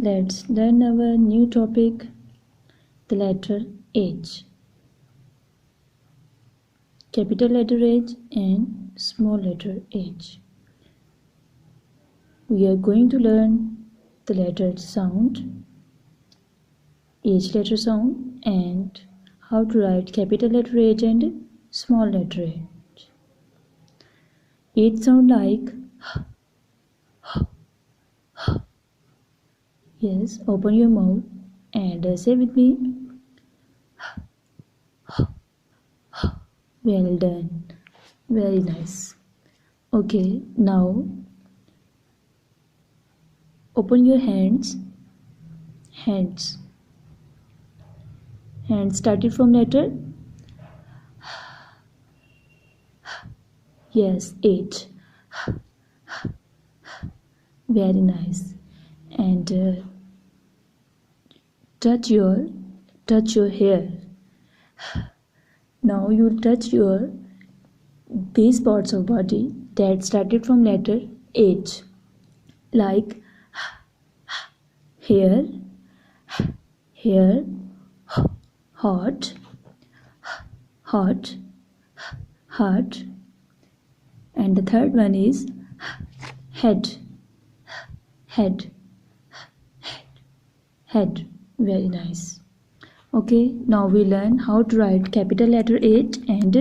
let's learn our new topic, the letter H. Capital letter H and small letter H. We are going to learn the letter sound, H letter sound, and how to write capital letter H and small letter H. H sound like yes, open your mouth and say with me. Well done. Very nice. Okay, now open your hands. Hands started from letter yes, H. Very nice. And touch your hair. Now you touch your these parts of body that started from letter H, like hair, heart, heart, and the third one is head. Very nice. Okay, now we learn how to write capital letter H and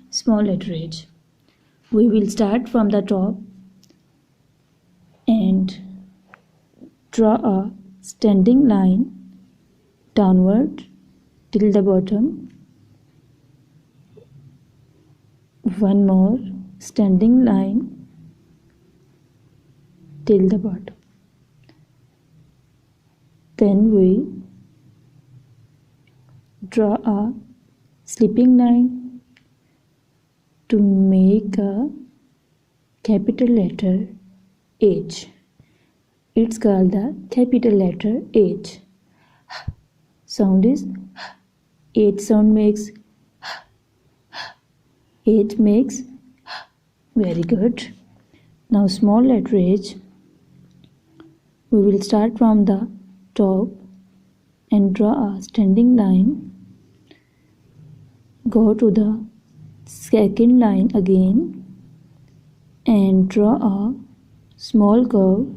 small letter H. We will start from the top and draw a standing line downward till the bottom. One more standing line till the bottom. Then we draw a slipping line to make a capital letter H. It's called the capital letter H. Sound is H sound makes H makes. Very good. Now small letter H. We will start from the top and draw a standing line. Go to the second line again and draw a small curve.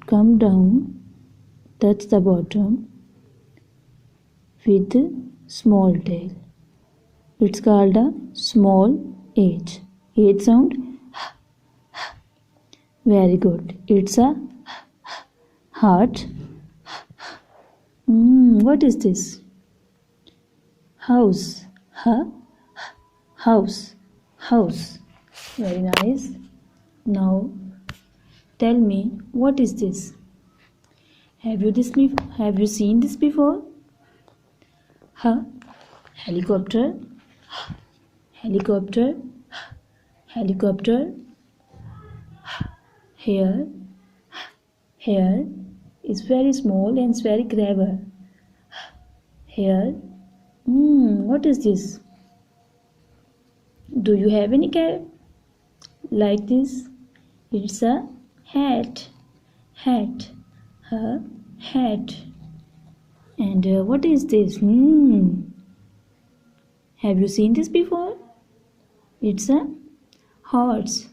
Come down, touch the bottom with small tail. It's called a small H. H sound. Very good. It's a heart. What is this? House. House. Very nice. Now tell me, what is this? Have you seen this before? Helicopter. Hair is very small and it's very clever. Hair. What is this? Do you have any cap like this? It's a hat. Hat. And what is this? Have you seen this before? It's a horse.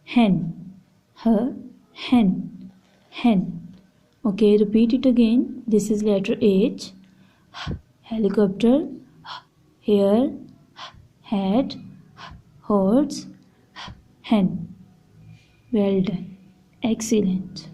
Hen. Hen. Okay, repeat it again. This is letter H. Helicopter, hair, hat, horse, hen. Well done. Excellent.